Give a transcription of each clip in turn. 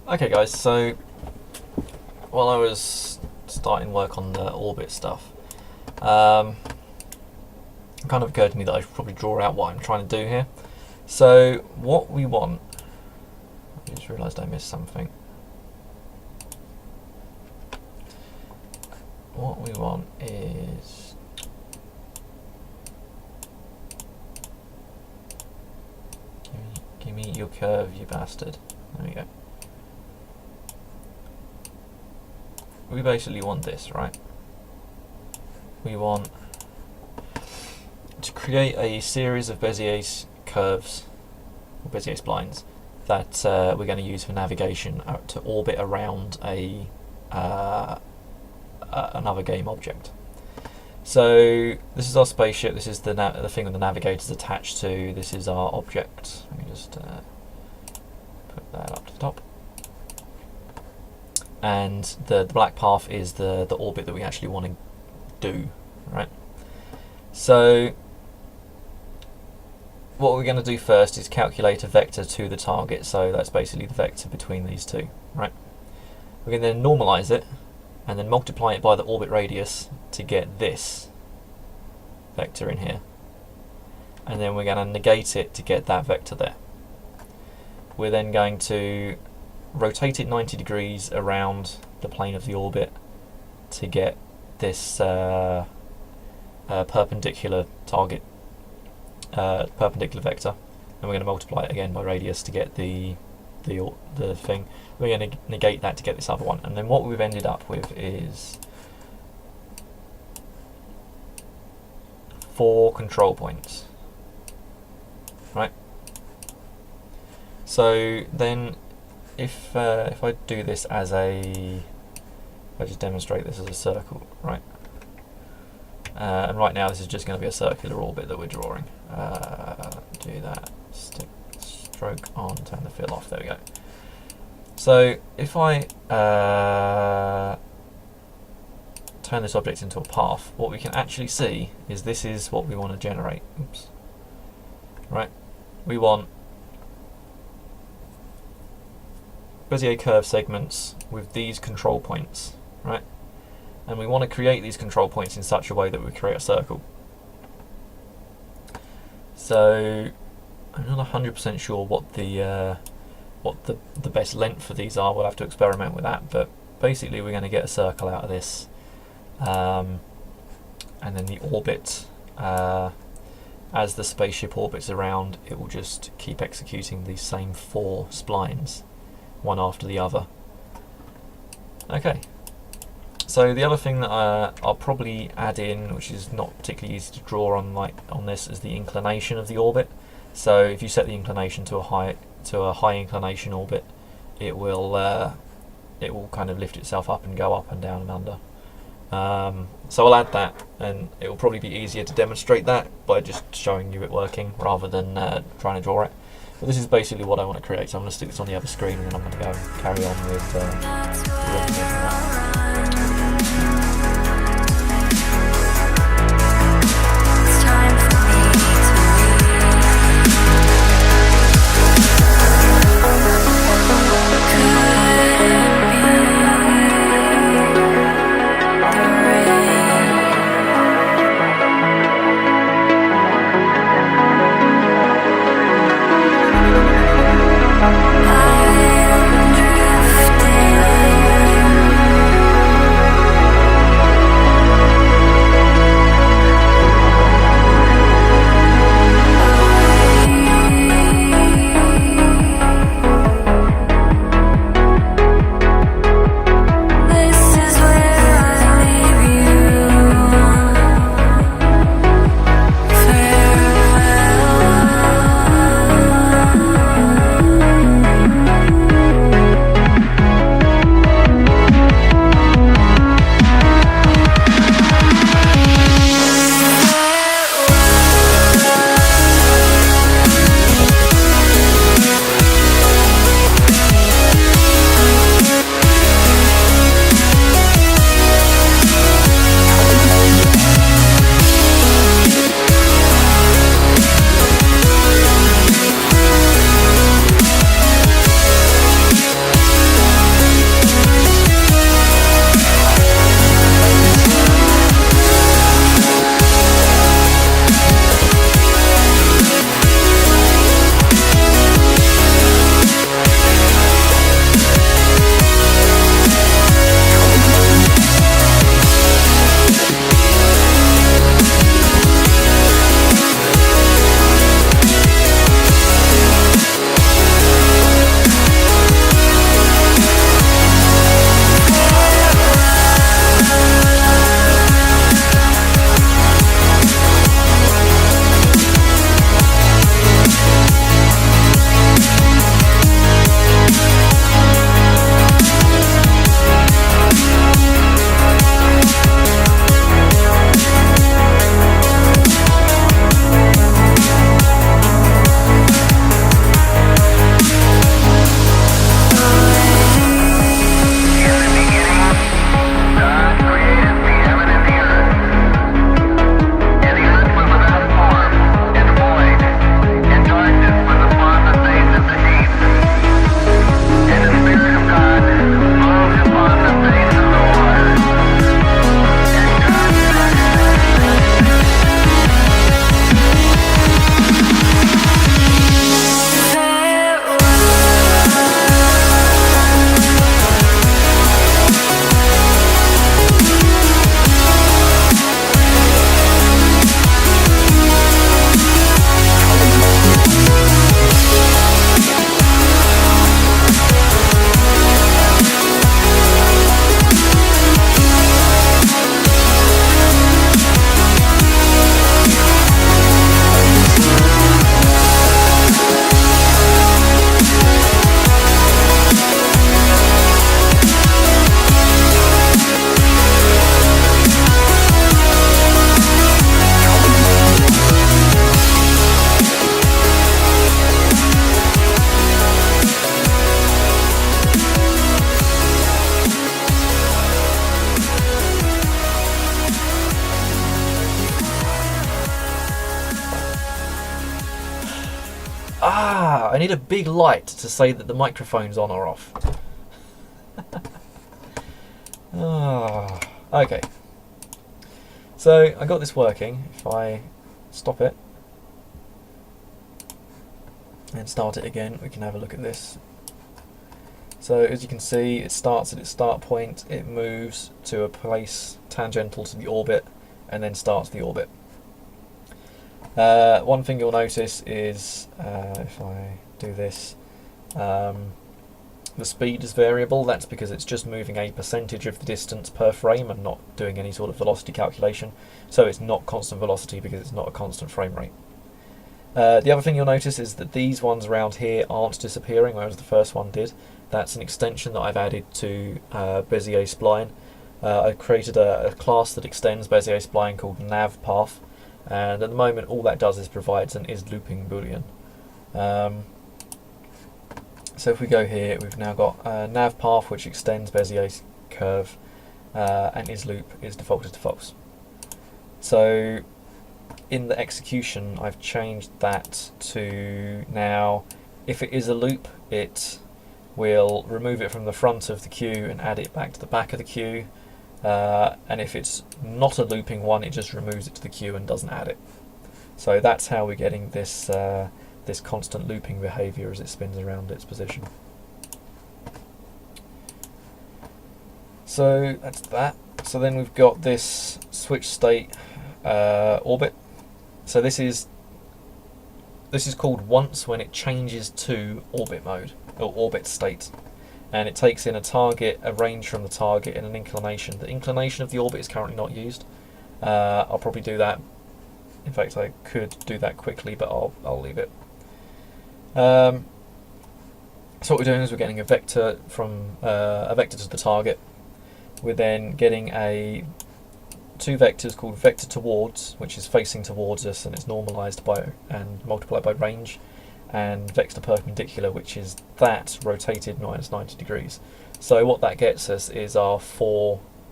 Okay guys, so while I was starting work on the orbit stuff, it kind of occurred to me that I should probably draw out what I'm trying to do here. So what we want, I just realised I missed something. What we want is give me your curve, you bastard. There we go. We basically want this, right? We want to create a series of Bezier curves, or Bezier splines, that we're going to use for navigation to orbit around another game object. So this is our spaceship, this is the thing that the navigator's attached to, this is our object. Let me just put that up to the top. And the black path is the orbit that we actually want to do, right? So what we're going to do first is calculate a vector to the target, so that's basically the vector between these two, right? We can then normalize it and then multiply it by the orbit radius to get this vector in here, and then we're going to negate it to get that vector there. We're then going to rotate it 90 degrees around the plane of the orbit to get this perpendicular target, perpendicular vector, and we're going to multiply it again by radius to get the thing. We're going to negate that to get this other one, and then what we've ended up with is 4 control points, right? So then if I do this as I just demonstrate this as a circle, right? And right now this is just going to be a circular orbit that we're drawing. Do that, stick stroke on, turn the fill off, there we go. So if I turn this object into a path, what we can actually see is this is what we want to generate. Oops. Right? We want Bezier curve segments with these control points, right? And we want to create these control points in such a way that we create a circle. So I'm not 100% sure what the best length for these are. We'll have to experiment with that, but basically we're going to get a circle out of this, and then the orbit, as the spaceship orbits around, it will just keep executing these same 4 splines, one after the other. Okay, so the other thing that I'll probably add in, which is not particularly easy to draw on this, is the inclination of the orbit. So if you set the inclination to a high inclination orbit, it will kind of lift itself up and go up and down and under. So I'll add that, and it will probably be easier to demonstrate that by just showing you it working rather than trying to draw it. But this is basically what I want to create, so I'm going to stick this on the other screen and then I'm going to go and carry on with I need a big light to say that the microphone's on or off. Okay. So I got this working. If I stop it and start it again, we can have a look at this. So as you can see, it starts at its start point, it moves to a place tangential to the orbit, and then starts the orbit. One thing you'll notice is, if I do this, the speed is variable. That's because it's just moving a percentage of the distance per frame and not doing any sort of velocity calculation. So it's not constant velocity because it's not a constant frame rate. The other thing you'll notice is that these ones around here aren't disappearing, whereas the first one did. That's an extension that I've added to Bezier Spline. I've created a class that extends Bezier Spline called Nav Path, and at the moment all that does is provides an is-looping boolean. So if we go here, we've now got Nav Path, which extends Bezier curve, and is-loop is defaulted to false. So in the execution, I've changed that to now, if it is a loop, it will remove it from the front of the queue and add it back to the back of the queue. And if it's not a looping one, it just removes it to the queue and doesn't add it. So that's how we're getting this this constant looping behavior as it spins around its position. So that's that. So then we've got this switch state orbit. So this is called once when it changes to orbit mode or orbit state, and it takes in a target, a range from the target, and an inclination. The inclination of the orbit is currently not used. I'll probably do that. In fact, I could do that quickly, but I'll leave it. So what we're doing is we're getting a vector from a vector to the target. We're then getting two vectors called vector towards, which is facing towards us and it's normalized by and multiplied by range, and vector perpendicular, which is that rotated minus 90 degrees. So what that gets us is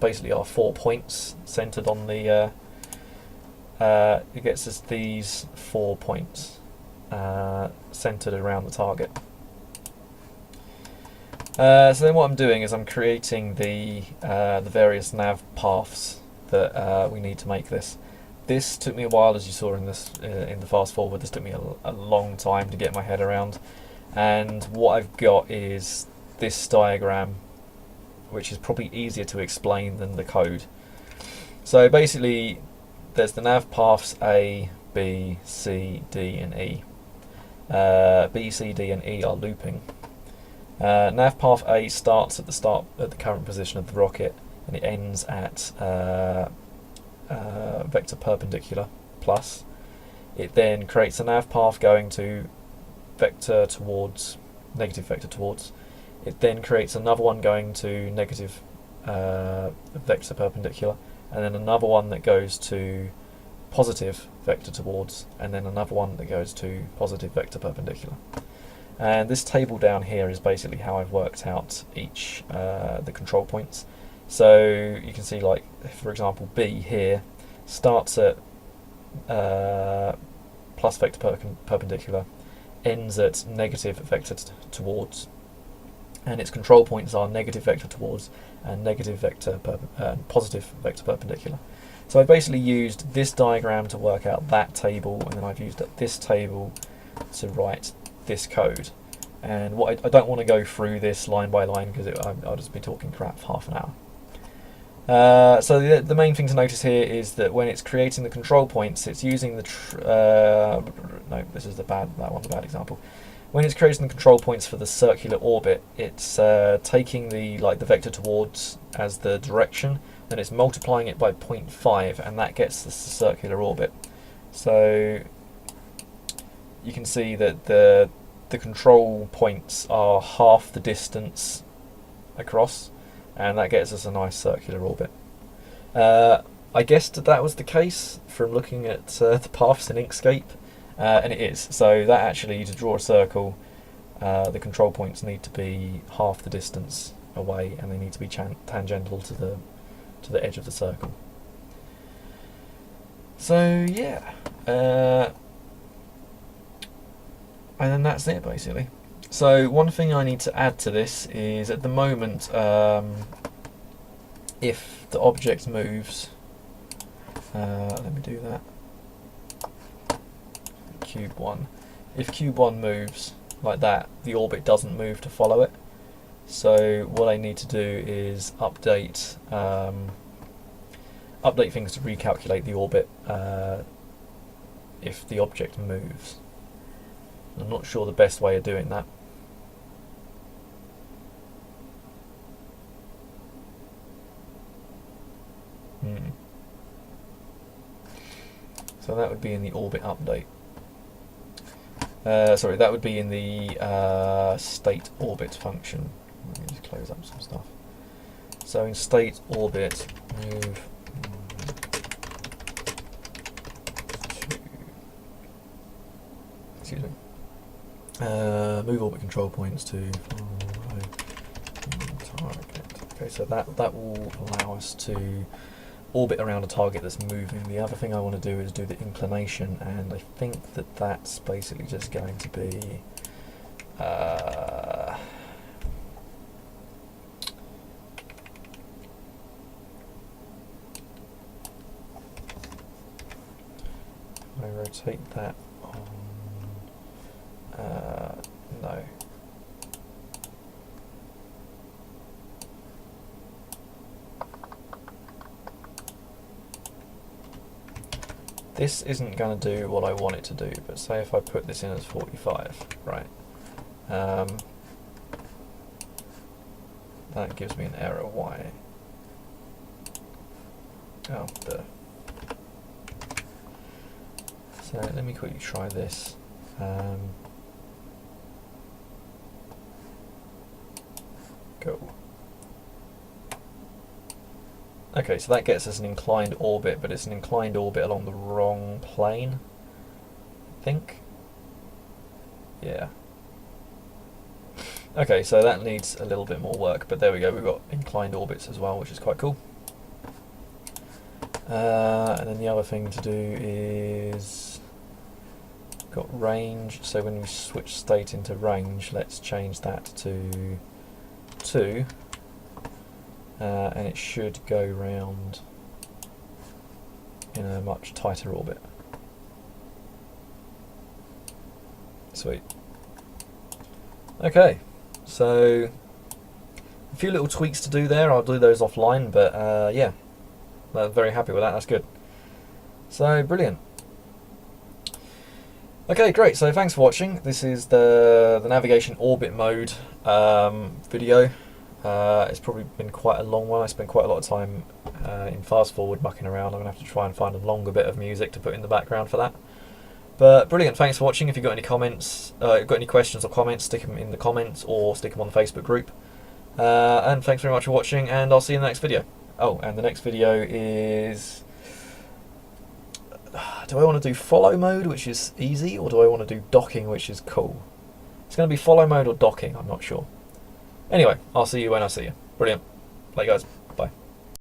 basically our 4 points centered on the it gets us these 4 points centered around the target. So then what I'm doing is I'm creating the various nav paths that we need to make this. This took me a while, as you saw in this in the fast forward. This took me a long time to get my head around, and what I've got is this diagram, which is probably easier to explain than the code. So basically, there's the nav paths A, B, C, D, and E. B, C, D, and E are looping. Nav path A starts at the current position of the rocket, and it ends at vector perpendicular plus. It then creates a nav path going to vector towards, negative vector towards. It then creates another one going to negative vector perpendicular, and then another one that goes to positive vector towards, and then another one that goes to positive vector perpendicular. And this table down here is basically how I've worked out each the control points. So you can see, like, for example, B here starts at plus vector perpendicular, ends at negative vector towards, and its control points are negative vector towards and negative vector positive vector perpendicular. So I basically used this diagram to work out that table, and then I've used this table to write this code. And what I don't want to go through this line by line because I'll just be talking crap for half an hour. So the main thing to notice here is that when it's creating the control points, it's using the no, this is that one's a bad example. When it's creating the control points for the circular orbit, it's taking the vector towards as the direction, and it's multiplying it by 0.5, and that gets the circular orbit. So you can see that the control points are half the distance across, and that gets us a nice circular orbit. I guessed that was the case from looking at the paths in Inkscape, and it is. So that actually, to draw a circle, the control points need to be half the distance away, and they need to be tangential to the edge of the circle. So yeah, and then that's it basically. So one thing I need to add to this is at the moment, if the object moves, let me do that, cube 1, if cube 1 moves like that, the orbit doesn't move to follow it. So what I need to do is update things to recalculate the orbit if the object moves. I'm not sure the best way of doing that. So that would be in the orbit update. Sorry, that would be in the state orbit function. Let me just close up some stuff. So in state orbit, move excuse me. Move orbit control points to target. Okay, so that will allow us to orbit around a target that's moving. The other thing I want to do is do the inclination, and I think that that's basically just going to be I rotate that on no. This isn't going to do what I want it to do, but say if I put this in as 45, right? That gives me an error. Why? Oh, duh. So let me quickly try this. Go. Okay, so that gets us an inclined orbit, but it's an inclined orbit along the wrong plane, I think. Yeah. Okay, so that needs a little bit more work, but there we go, we've got inclined orbits as well, which is quite cool. And then the other thing to do is got range, so when we switch state into range, let's change that to 2. And it should go round in a much tighter orbit. Sweet. Okay, so a few little tweaks to do there. I'll do those offline, but yeah, I'm very happy with that. That's good. So brilliant. Okay, great. So thanks for watching. This is the navigation orbit mode video. It's probably been quite a long one. I spent quite a lot of time in fast forward mucking around. I'm going to have to try and find a longer bit of music to put in the background for that. But brilliant, thanks for watching. If you've got any comments, got any questions or comments, stick them in the comments or stick them on the Facebook group. And thanks very much for watching, and I'll see you in the next video. Oh, and the next video is... do I want to do follow mode, which is easy, or do I want to do docking, which is cool? It's going to be follow mode or docking, I'm not sure. Anyway, I'll see you when I see you. Brilliant. Bye, guys.